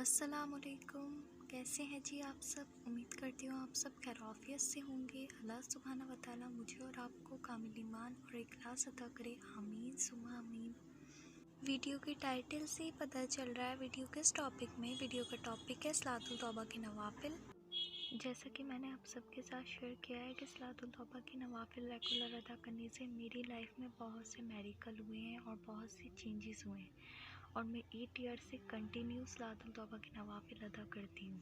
السلام علیکم، کیسے ہیں جی آپ سب؟ امید کرتی ہوں آپ سب خیریت سے ہوں گے۔ اللہ سبحانہ و تعالیٰ مجھے اور آپ کو کامل ایمان اور اخلاص عطا کرے، آمین ثم آمین۔ ویڈیو کے ٹائٹل سے ہی پتہ چل رہا ہے ویڈیو کس ٹاپک میں۔ ویڈیو کا ٹاپک ہے صلاۃ التوبہ کے نوافل۔ جیسا کہ میں نے آپ سب کے ساتھ شیئر کیا ہے کہ صلاۃ التوبہ کے نوافل ریگولر ادا کرنے سے میری لائف میں بہت سے میریکل ہوئے ہیں اور بہت سی چینجز ہوئے ہیں، اور میں 8 ایئر سے کنٹینیو صلاۃ التوبہ کے نوافل ادا کرتی ہوں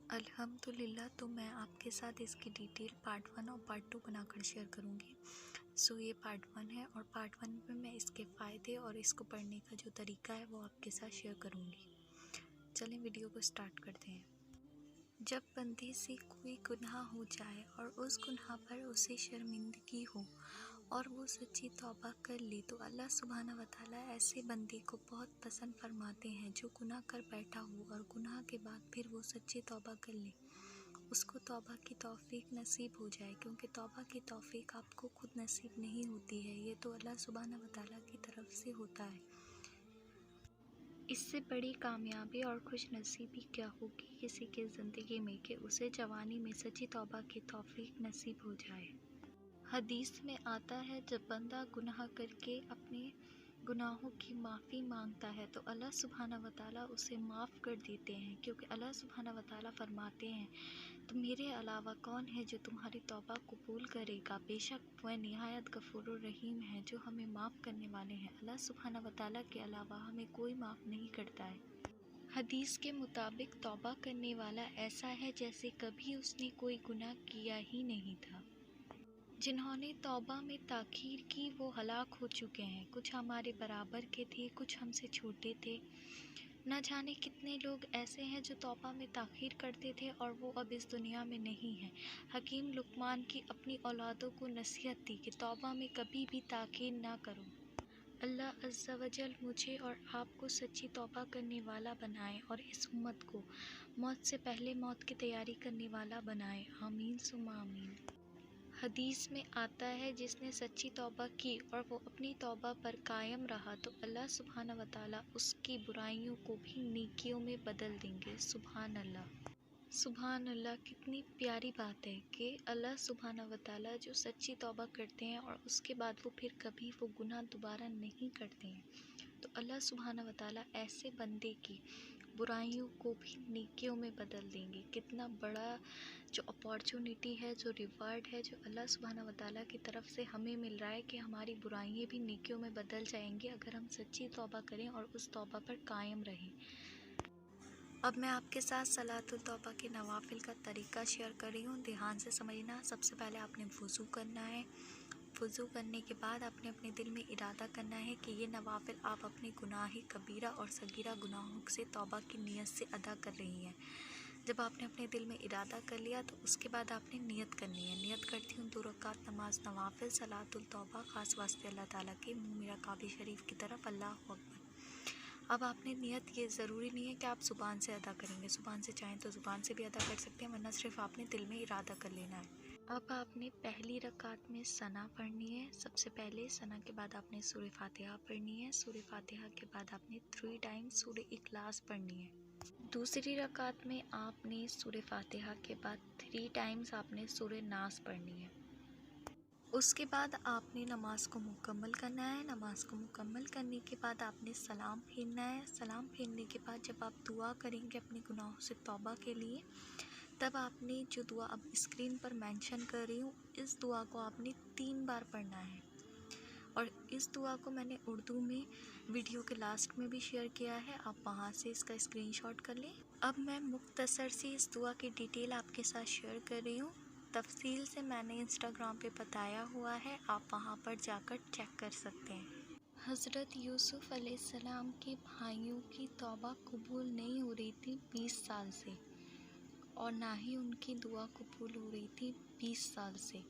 الحمدللہ۔ تو میں آپ کے ساتھ اس کی ڈیٹیل پارٹ 1 اور پارٹ 2 بنا کر شیئر کروں گی۔ یہ پارٹ 1 ہے، اور پارٹ 1 میں میں اس کے فائدے اور اس کو پڑھنے کا جو طریقہ ہے وہ آپ کے ساتھ شیئر کروں گی۔ چلیں ویڈیو کو سٹارٹ کرتے ہیں۔ جب بندے سے کوئی گناہ ہو جائے اور اس گناہ پر اسے شرمندگی ہو اور وہ سچی توبہ کر لے تو اللہ سبحانہ و تعالیٰ ایسے بندے کو بہت پسند فرماتے ہیں جو گناہ کر بیٹھا ہو اور گناہ کے بعد پھر وہ سچی توبہ کر لے، اس کو توبہ کی توفیق نصیب ہو جائے، کیونکہ توبہ کی توفیق آپ کو خود نصیب نہیں ہوتی ہے، یہ تو اللہ سبحانہ و تعالیٰ کی طرف سے ہوتا ہے۔ اس سے بڑی کامیابی اور خوش نصیبی کیا ہوگی کسی کے زندگی میں کہ اسے جوانی میں سچی توبہ کی توفیق نصیب ہو جائے۔ حدیث میں آتا ہے جب بندہ گناہ کر کے اپنے گناہوں کی معافی مانگتا ہے تو اللہ سبحانہ و تعالیٰ اسے معاف کر دیتے ہیں، کیونکہ اللہ سبحانہ و تعالیٰ فرماتے ہیں تو میرے علاوہ کون ہے جو تمہاری توبہ قبول کرے گا، بے شک وہ نہایت غفور الرحیم ہے جو ہمیں معاف کرنے والے ہیں۔ اللہ سبحانہ و تعالیٰ کے علاوہ ہمیں کوئی معاف نہیں کرتا ہے۔ حدیث کے مطابق توبہ کرنے والا ایسا ہے جیسے کبھی اس نے کوئی گناہ کیا ہی نہیں تھا۔ جنہوں نے توبہ میں تاخیر کی وہ ہلاک ہو چکے ہیں، کچھ ہمارے برابر کے تھے، کچھ ہم سے چھوٹے تھے، نہ جانے کتنے لوگ ایسے ہیں جو توبہ میں تاخیر کرتے تھے اور وہ اب اس دنیا میں نہیں ہیں۔ حکیم لقمان کی اپنی اولادوں کو نصیحت تھی کہ توبہ میں کبھی بھی تاخیر نہ کرو۔ اللہ عز و جل مجھے اور آپ کو سچی توبہ کرنے والا بنائے اور اس امت کو موت سے پہلے موت کی تیاری کرنے والا بنائے، آمین ثم آمین۔ حدیث میں آتا ہے جس نے سچی توبہ کی اور وہ اپنی توبہ پر قائم رہا تو اللہ سبحانہ و تعالیٰ اس کی برائیوں کو بھی نیکیوں میں بدل دیں گے۔ سبحان اللہ، سبحان اللہ، کتنی پیاری بات ہے کہ اللہ سبحانہ و تعالیٰ جو سچی توبہ کرتے ہیں اور اس کے بعد وہ پھر کبھی وہ گناہ دوبارہ نہیں کرتے ہیں، تو اللہ سبحانہ و تعالیٰ ایسے بندے کی برائیوں کو بھی نیکیوں میں بدل دیں گے۔ کتنا بڑا جو اپارچونٹی ہے، جو ریوارڈ ہے جو اللہ سبحانہ و تعالیٰ کی طرف سے ہمیں مل رہا ہے کہ ہماری برائیاں بھی نیکیوں میں بدل جائیں گی اگر ہم سچی توبہ کریں اور اس توبہ پر قائم رہیں۔ اب میں آپ کے ساتھ صلاۃ التوبہ کے نوافل کا طریقہ شیئر کر رہی ہوں، دھیان سے سمجھنا۔ سب سے پہلے آپ نے وضو کرنا ہے۔ وضو کرنے کے بعد آپ نے اپنے دل میں ارادہ کرنا ہے کہ یہ نوافل آپ اپنے گناہ کبیرہ اور صغیرہ گناہوں سے توبہ کی نیت سے ادا کر رہی ہیں۔ جب آپ نے اپنے دل میں ارادہ کر لیا تو اس کے بعد آپ نے نیت کرنی ہے۔ نیت کرتی ہوں 2 رکعت نماز نوافل صلاۃ التوبہ، خاص واسطے اللہ تعالیٰ کے، منہ میرا کعبہ شریف کی طرف، اللہ اکبر۔ اب آپ نے نیت، یہ ضروری نہیں ہے کہ آپ زبان سے ادا کریں گے، زبان سے چاہیں تو زبان سے بھی ادا کر سکتے ہیں، ورنہ صرف آپ نے دل میں ارادہ کر لینا ہے۔ اب آپ نے پہلی رکعت میں ثنا پڑھنی ہے۔ سب سے پہلے ثنا کے بعد آپ نے سورہ فاتحہ پڑھنی ہے۔ سورہ فاتحہ کے بعد آپ نے 3 ٹائمز سورہ اخلاص پڑھنی ہے۔ دوسری رکعت میں آپ نے سورہ فاتحہ کے بعد 3 ٹائمز آپ نے سورہ ناس پڑھنی ہے۔ اس کے بعد آپ نے نماز کو مکمل کرنا ہے۔ نماز کو مکمل کرنے کے بعد آپ نے سلام پھیرنا ہے۔ سلام پھیرنے کے بعد جب آپ دعا کریں گے اپنے گناہوں سے توبہ کے لیے، تب آپ نے جو دعا اب اسکرین پر مینشن کر رہی ہوں، اس دعا کو آپ نے 3 بار پڑھنا ہے، اور اس دعا کو میں نے اردو میں ویڈیو کے لاسٹ میں بھی شیئر کیا ہے، آپ وہاں سے اس کا اسکرین شاٹ کر لیں۔ اب میں مختصر سی اس دعا کی ڈیٹیل آپ کے ساتھ شیئر کر رہی ہوں، تفصیل سے میں نے انسٹاگرام پہ بتایا ہوا ہے، آپ وہاں پر جا کر چیک کر سکتے ہیں۔ حضرت یوسف علیہ السلام کے بھائیوں کی توبہ قبول نہیں ہو رہی تھی 20 سال سے، اور نہ ہی ان کی دعا قبول ہو رہی تھی 20 سال سے۔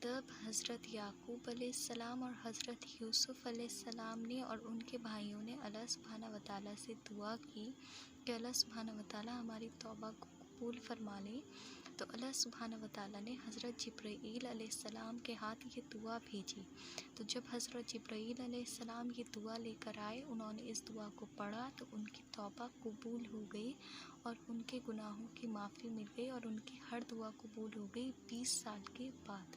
تب حضرت یعقوب علیہ السلام اور حضرت یوسف علیہ السلام نے اور ان کے بھائیوں نے اللہ سبحانہ و تعالیٰ سے دعا کی کہ اللہ سبحانہ و تعالیٰ ہماری توبہ کو قبول فرما لیں، تو اللہ سبحانہ وتعالیٰ نے حضرت جبرائیل علیہ السلام کے ہاتھ یہ دعا بھیجی۔ تو جب حضرت جبرائیل علیہ السلام یہ دعا لے کر آئے، انہوں نے اس دعا کو پڑھا تو ان کی توبہ قبول ہو گئی اور ان کے گناہوں کی معافی مل گئی اور ان کی ہر دعا قبول ہو گئی 20 سال کے بعد۔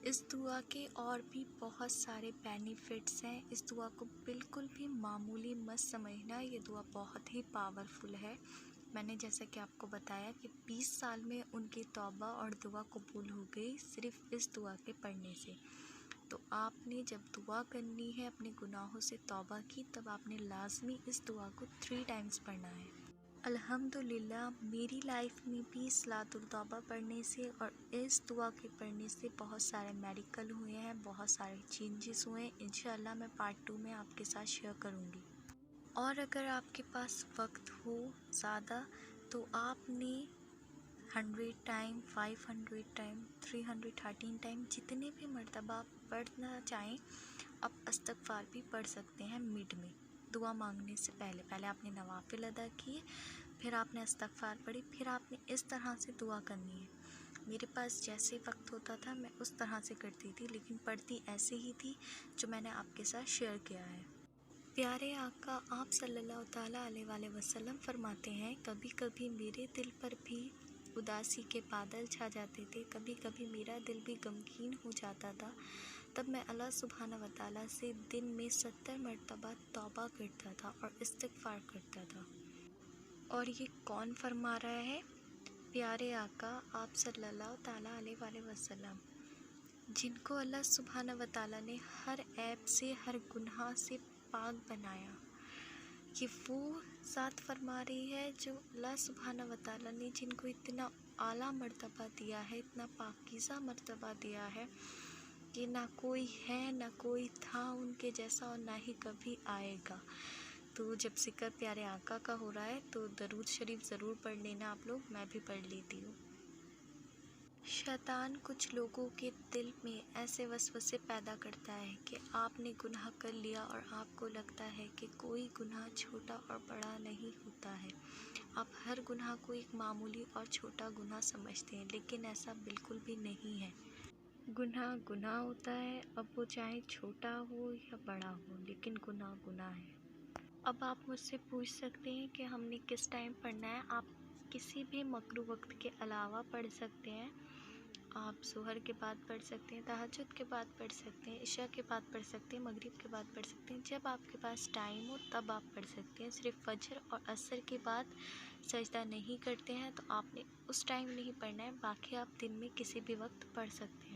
اس دعا کے اور بھی بہت سارے بینیفٹس ہیں، اس دعا کو بالکل بھی معمولی مت سمجھنا، یہ دعا بہت ہی پاورفل ہے۔ میں نے جیسا کہ آپ کو بتایا کہ 20 سال میں ان کی توبہ اور دعا قبول ہو گئی صرف اس دعا کے پڑھنے سے۔ تو آپ نے جب دعا کرنی ہے اپنے گناہوں سے توبہ کی، تب آپ نے لازمی اس دعا کو 3 ٹائمز پڑھنا ہے۔ الحمدللہ میری لائف میں بھی صلاۃ التوبہ پڑھنے سے اور اس دعا کے پڑھنے سے بہت سارے میریکل ہوئے ہیں، بہت سارے چینجز ہوئے ہیں۔ انشاءاللہ میں پارٹ 2 میں آپ کے ساتھ شیئر کروں گی۔ اور اگر آپ کے پاس وقت ہو زیادہ تو آپ نے 100 ٹائم، 500 ٹائم، 313 ٹائم، جتنے بھی مرتبہ آپ پڑھنا چاہیں آپ استغفار بھی پڑھ سکتے ہیں۔ مڈ میں دعا مانگنے سے پہلے آپ نے نوافل ادا کیے، پھر آپ نے استغفار پڑھی، پھر آپ نے اس طرح سے دعا کرنی ہے۔ میرے پاس جیسے وقت ہوتا تھا میں اس طرح سے کرتی تھی، لیکن پڑھتی ایسے ہی تھی جو میں نے آپ کے ساتھ شیئر کیا ہے۔ پیارے آقا آپ صلی اللہ تعالیٰ علیہ وآلہ وسلم فرماتے ہیں، کبھی کبھی میرے دل پر بھی اداسی کے بادل چھا جاتے تھے، کبھی کبھی میرا دل بھی غمگین ہو جاتا تھا، تب میں اللہ سبحانہ وتعالیٰ سے دن میں 70 مرتبہ توبہ کرتا تھا اور استغفار کرتا تھا۔ اور یہ کون فرما رہا ہے؟ پیارے آقا آپ صلی اللہ تعالیٰ علیہ وآلہ وسلم، جن کو اللہ سبحانہ وتعالیٰ نے ہر عیب سے، ہر گناہ سے پاک بنایا۔ یہ وہ ذات فرما رہی ہے جو اللہ سبحانہ وتعالیٰ نے جن کو اتنا اعلیٰ مرتبہ دیا ہے، اتنا پاکیزہ مرتبہ دیا ہے کہ نہ کوئی ہے نہ کوئی تھا ان کے جیسا اور نہ ہی کبھی آئے گا۔ تو جب ذکر پیارے آقا کا ہو رہا ہے تو درود شریف ضرور پڑھ لینا آپ لوگ، میں بھی پڑھ لیتی ہوں۔ شیطان کچھ لوگوں کے دل میں ایسے وسوسے پیدا کرتا ہے کہ آپ نے گناہ کر لیا اور آپ کو لگتا ہے کہ کوئی گناہ چھوٹا اور بڑا نہیں ہوتا ہے، آپ ہر گناہ کو ایک معمولی اور چھوٹا گناہ سمجھتے ہیں، لیکن ایسا بالکل بھی نہیں ہے۔ گناہ گناہ ہوتا ہے، اب وہ چاہے چھوٹا ہو یا بڑا ہو، لیکن گناہ گناہ ہے۔ اب آپ مجھ سے پوچھ سکتے ہیں کہ ہم نے کس ٹائم پڑھنا ہے؟ آپ کسی بھی مکروہ وقت کے علاوہ پڑھ سکتے ہیں، آپ ظہر کے بعد پڑھ سکتے ہیں، تہجد کے بعد پڑھ سکتے ہیں، عشاء کے بعد پڑھ سکتے ہیں، مغرب کے بعد پڑھ سکتے ہیں، جب آپ کے پاس ٹائم ہو تب آپ پڑھ سکتے ہیں۔ صرف فجر اور عصر کے بعد سجدہ نہیں کرتے ہیں تو آپ نے اس ٹائم نہیں پڑھنا ہے، باقی آپ دن میں کسی بھی وقت پڑھ سکتے ہیں۔